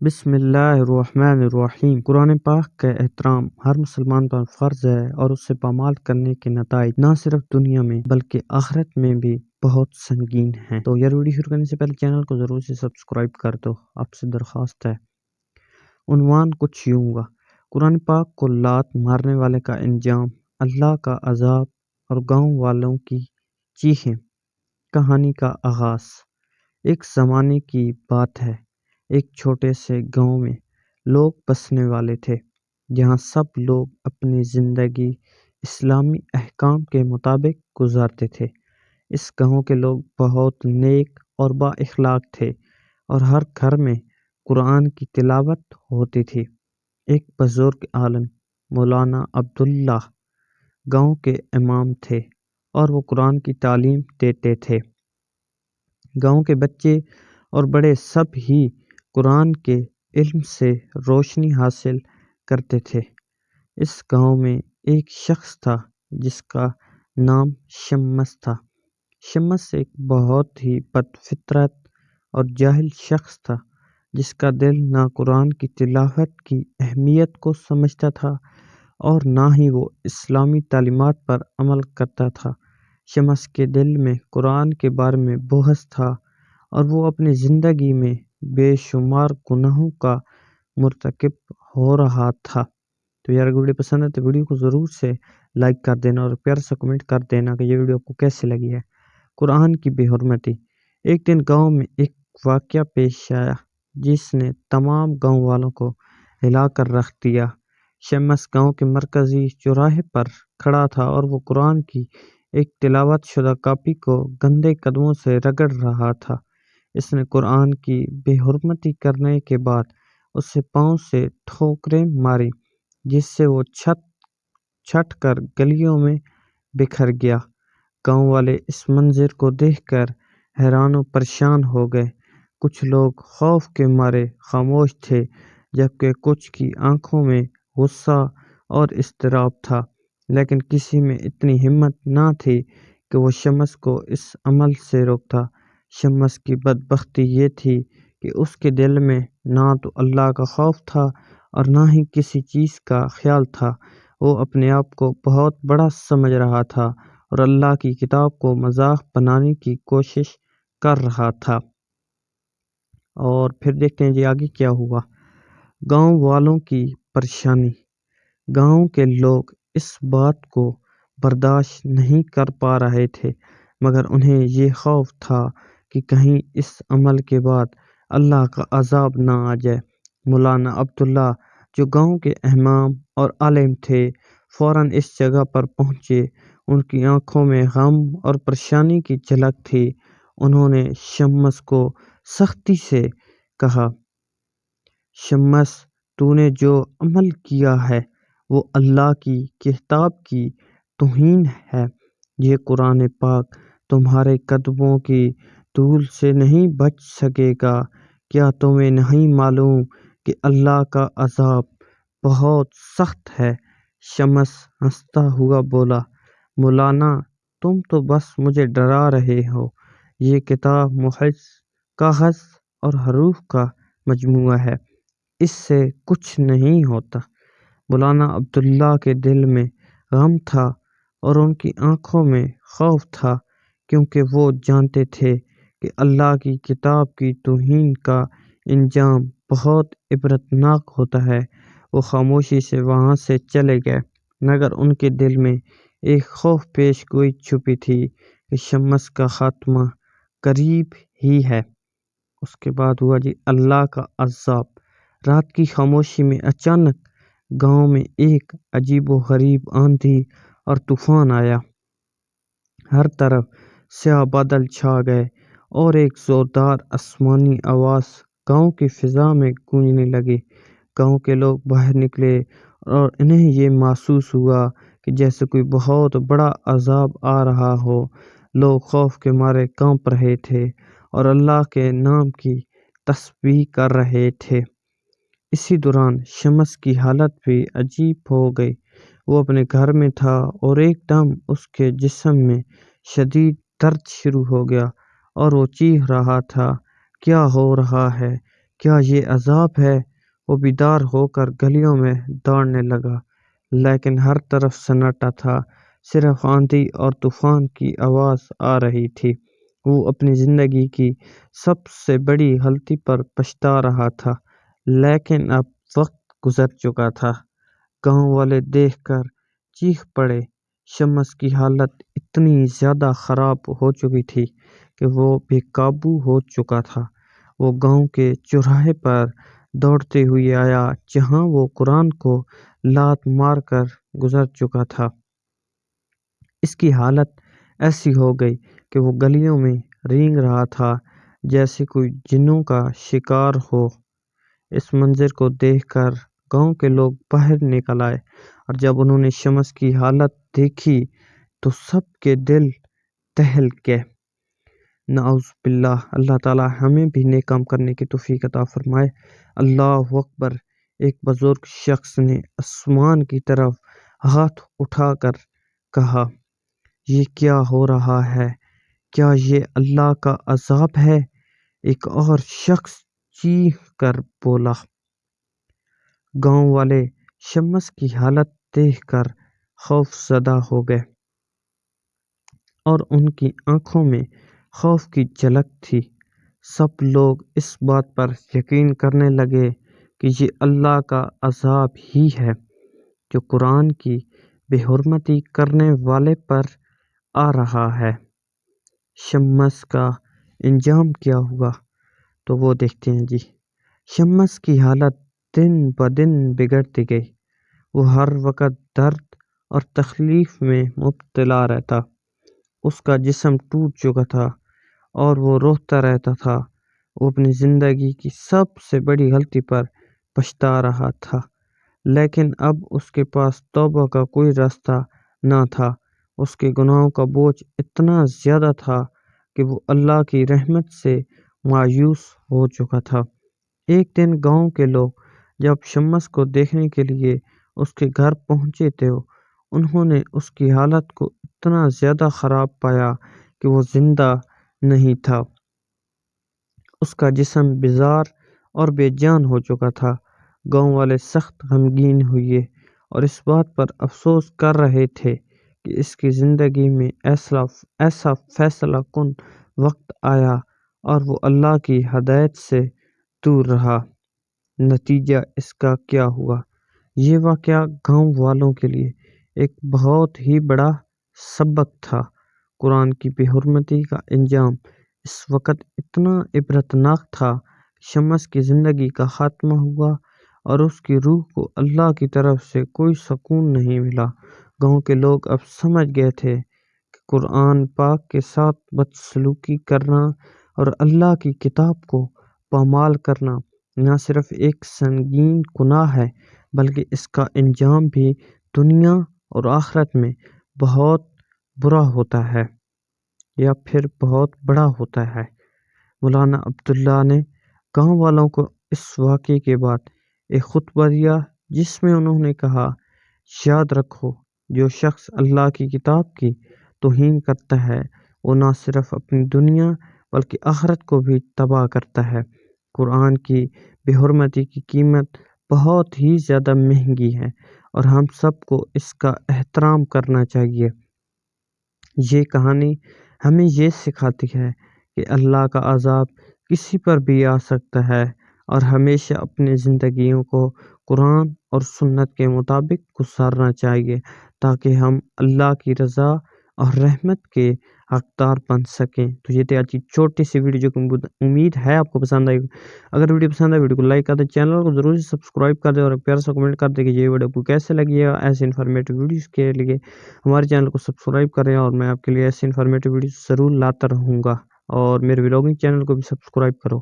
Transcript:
بسم اللہ الرحمن الرحیم۔ قرآن پاک کا احترام ہر مسلمان پر فرض ہے اور اسے پامال کرنے کے نتائج نہ صرف دنیا میں بلکہ آخرت میں بھی بہت سنگین ہیں۔ تو یہ ویڈیو شروع کرنے سے پہلے چینل کو ضرور سے سبسکرائب کر دو، آپ سے درخواست ہے۔ عنوان کچھ یوں ہوگا: قرآن پاک کو لات مارنے والے کا انجام، اللہ کا عذاب اور گاؤں والوں کی چیخیں۔ کہانی کا آغاز ایک زمانے کی بات ہے۔ ایک چھوٹے سے گاؤں میں لوگ بسنے والے تھے، جہاں سب لوگ اپنی زندگی اسلامی احکام کے مطابق گزارتے تھے۔ اس گاؤں کے لوگ بہت نیک اور با اخلاق تھے اور ہر گھر میں قرآن کی تلاوت ہوتی تھی۔ ایک بزرگ عالم مولانا عبداللہ گاؤں کے امام تھے اور وہ قرآن کی تعلیم دیتے تھے۔ گاؤں کے بچے اور بڑے سب ہی قرآن کے علم سے روشنی حاصل کرتے تھے۔ اس گاؤں میں ایک شخص تھا جس کا نام شمس تھا۔ شمس ایک بہت ہی بد فطرت اور جاہل شخص تھا، جس کا دل نہ قرآن کی تلاوت کی اہمیت کو سمجھتا تھا اور نہ ہی وہ اسلامی تعلیمات پر عمل کرتا تھا۔ شمس کے دل میں قرآن کے بارے میں بحث تھا اور وہ اپنی زندگی میں بے شمار گناہوں کا مرتکب ہو رہا تھا۔ تو یار ویڈیو پسند ہے تو ویڈیو کو ضرور سے لائک کر دینا اور پیار سے کمنٹ کر دینا کہ یہ ویڈیو آپ کو کیسے لگی ہے۔ قرآن کی بے حرمتی۔ ایک دن گاؤں میں ایک واقعہ پیش آیا جس نے تمام گاؤں والوں کو ہلا کر رکھ دیا۔ شمس گاؤں کے مرکزی چوراہے پر کھڑا تھا اور وہ قرآن کی ایک تلاوت شدہ کاپی کو گندے قدموں سے رگڑ رہا تھا۔ اس نے قرآن کی بے حرمتی کرنے کے بعد اسے پاؤں سے ٹھوکریں ماری، جس سے وہ چھٹ کر گلیوں میں بکھر گیا۔ گاؤں والے اس منظر کو دیکھ کر حیران و پریشان ہو گئے۔ کچھ لوگ خوف کے مارے خاموش تھے، جبکہ کچھ کی آنکھوں میں غصہ اور اضطراب تھا، لیکن کسی میں اتنی ہمت نہ تھی کہ وہ شمس کو اس عمل سے روکتا۔ شمس کی بدبختی یہ تھی کہ اس کے دل میں نہ تو اللہ کا خوف تھا اور نہ ہی کسی چیز کا خیال تھا۔ وہ اپنے آپ کو بہت بڑا سمجھ رہا تھا اور اللہ کی کتاب کو مذاق بنانے کی کوشش کر رہا تھا۔ اور پھر دیکھتے ہیں جی آگے کیا ہوا۔ گاؤں والوں کی پریشانی۔ گاؤں کے لوگ اس بات کو برداشت نہیں کر پا رہے تھے، مگر انہیں یہ خوف تھا کہ کہیں اس عمل کے بعد اللہ کا عذاب نہ آ جائے۔ مولانا عبداللہ جو گاؤں کے امام اور عالم تھے، فوراً اس جگہ پر پہنچے۔ ان کی آنکھوں میں غم اور پریشانی کی جھلک تھی۔ انہوں نے شمس کو سختی سے کہا: شمس، تو نے جو عمل کیا ہے وہ اللہ کی کتاب کی توہین ہے۔ یہ قرآن پاک تمہارے قدموں کی دھول سے نہیں بچ سکے گا۔ کیا تمہیں نہیں معلوم کہ اللہ کا عذاب بہت سخت ہے؟ شمس ہنستا ہوا بولا: مولانا، تم تو بس مجھے ڈرا رہے ہو۔ یہ کتاب محض کاغذ اور حروف کا مجموعہ ہے، اس سے کچھ نہیں ہوتا۔ مولانا عبداللہ کے دل میں غم تھا اور ان کی آنکھوں میں خوف تھا، کیونکہ وہ جانتے تھے کہ اللہ کی کتاب کی توہین کا انجام بہت عبرتناک ہوتا ہے۔ وہ خاموشی سے وہاں سے چلے گئے، مگر ان کے دل میں ایک خوف پیش گوئی چھپی تھی کہ شمس کا خاتمہ قریب ہی ہے۔ اس کے بعد ہوا جی اللہ کا عذاب۔ رات کی خاموشی میں اچانک گاؤں میں ایک عجیب و غریب آندھی اور طوفان آیا۔ ہر طرف سیاہ بادل چھا گئے اور ایک زوردار آسمانی آواز گاؤں کی فضا میں گونجنے لگی۔ گاؤں کے لوگ باہر نکلے اور انہیں یہ محسوس ہوا کہ جیسے کوئی بہت بڑا عذاب آ رہا ہو۔ لوگ خوف کے مارے کانپ رہے تھے اور اللہ کے نام کی تسبیح کر رہے تھے۔ اسی دوران شمس کی حالت بھی عجیب ہو گئی۔ وہ اپنے گھر میں تھا اور ایک دم اس کے جسم میں شدید درد شروع ہو گیا اور وہ چیخ رہا تھا: کیا ہو رہا ہے؟ کیا یہ عذاب ہے؟ وہ بیدار ہو کر گلیوں میں دوڑنے لگا، لیکن ہر طرف سناٹا تھا، صرف آندھی اور طوفان کی آواز آ رہی تھی۔ وہ اپنی زندگی کی سب سے بڑی غلطی پر پچھتا رہا تھا، لیکن اب وقت گزر چکا تھا۔ گاؤں والے دیکھ کر چیخ پڑے۔ شمس کی حالت اتنی زیادہ خراب ہو چکی تھی کہ وہ بے قابو ہو چکا تھا۔ وہ گاؤں کے چوراہے پر دوڑتے ہوئے آیا جہاں وہ قرآن کو لات مار کر گزر چکا تھا۔ اس کی حالت ایسی ہو گئی کہ وہ گلیوں میں رینگ رہا تھا جیسے کوئی جنوں کا شکار ہو۔ اس منظر کو دیکھ کر گاؤں کے لوگ باہر نکل آئے، اور جب انہوں نے شمس کی حالت دیکھی تو سب کے دل دہل گئے۔ نعوذ باللہ، اللہ تعالی ہمیں بھی نیک کام کرنے کی توفیق عطا فرمائے۔ اللہ اکبر۔ ایک بزرگ شخص نے آسمان کی طرف ہاتھ اٹھا کر کہا، یہ کیا ہو رہا ہے؟ کیا یہ اللہ کا عذاب ہے؟ ایک اور شخص چیخ کر بولا۔ گاؤں والے شمس کی حالت دیکھ کر خوف زدہ ہو گئے، اور ان کی آنکھوں میں خوف کی جھلک تھی۔ سب لوگ اس بات پر یقین کرنے لگے کہ یہ اللہ کا عذاب ہی ہے جو قرآن کی بے حرمتی کرنے والے پر آ رہا ہے۔ شمس کا انجام کیا ہوا تو وہ دیکھتے ہیں جی۔ شمس کی حالت دن بدن بگڑتی گئی۔ وہ ہر وقت درد اور تکلیف میں مبتلا رہتا۔ اس کا جسم ٹوٹ چکا تھا اور وہ روتا رہتا تھا۔ وہ اپنی زندگی کی سب سے بڑی غلطی پر پچھتا رہا تھا، لیکن اب اس کے پاس توبہ کا کوئی راستہ نہ تھا۔ اس کے گناہوں کا بوجھ اتنا زیادہ تھا کہ وہ اللہ کی رحمت سے مایوس ہو چکا تھا۔ ایک دن گاؤں کے لوگ جب شمس کو دیکھنے کے لیے اس کے گھر پہنچے تو انہوں نے اس کی حالت کو اتنا زیادہ خراب پایا کہ وہ زندہ نہیں تھا۔ اس کا جسم بیزار اور بے جان ہو چکا تھا۔ گاؤں والے سخت غمگین ہوئے اور اس بات پر افسوس کر رہے تھے کہ اس کی زندگی میں ایسا فیصلہ کن وقت آیا اور وہ اللہ کی ہدایت سے دور رہا۔ نتیجہ اس کا کیا ہوا؟ یہ واقعہ گاؤں والوں کے لیے ایک بہت ہی بڑا سبق تھا۔ قرآن کی بے حرمتی کا انجام اس وقت اتنا عبرتناک تھا کہ شمس کی زندگی کا خاتمہ ہوا اور اس کی روح کو اللہ کی طرف سے کوئی سکون نہیں ملا۔ گاؤں کے لوگ اب سمجھ گئے تھے کہ قرآن پاک کے ساتھ بدسلوکی کرنا اور اللہ کی کتاب کو پامال کرنا نہ صرف ایک سنگین گناہ ہے بلکہ اس کا انجام بھی دنیا اور آخرت میں بہت برا ہوتا ہے یا پھر بہت بڑا ہوتا ہے۔ مولانا عبداللہ نے گاؤں والوں کو اس واقعے کے بعد ایک خطبہ دیا جس میں انہوں نے کہا، یاد رکھو، جو شخص اللہ کی کتاب کی توہین کرتا ہے وہ نہ صرف اپنی دنیا بلکہ آخرت کو بھی تباہ کرتا ہے۔ قرآن کی بے حرمتی کی قیمت بہت ہی زیادہ مہنگی ہے اور ہم سب کو اس کا احترام کرنا چاہیے۔ یہ کہانی ہمیں یہ سکھاتی ہے کہ اللہ کا عذاب کسی پر بھی آ سکتا ہے اور ہمیشہ اپنی زندگیوں کو قرآن اور سنت کے مطابق گزارنا چاہیے تاکہ ہم اللہ کی رضا اور رحمت کے حقدار بن سکیں۔ تو یہ تھی آج کی چھوٹی سی ویڈیو جو کہ امید ہے آپ کو پسند آئی۔ اگر ویڈیو پسند آئی ویڈیو کو لائک کر دیں، چینل کو ضرور سبسکرائب کر دیں اور ایک پیارا سا کمنٹ کر دیں کہ یہ ویڈیو آپ کو کیسے لگی ہے۔ ایسے انفارمیٹیو ویڈیوز کے لیے ہمارے چینل کو سبسکرائب کریں اور میں آپ کے لیے ایسے انفارمیٹیو ویڈیوز ضرور لاتا رہوں گا، اور میرے ولاگنگ چینل کو بھی سبسکرائب کرو۔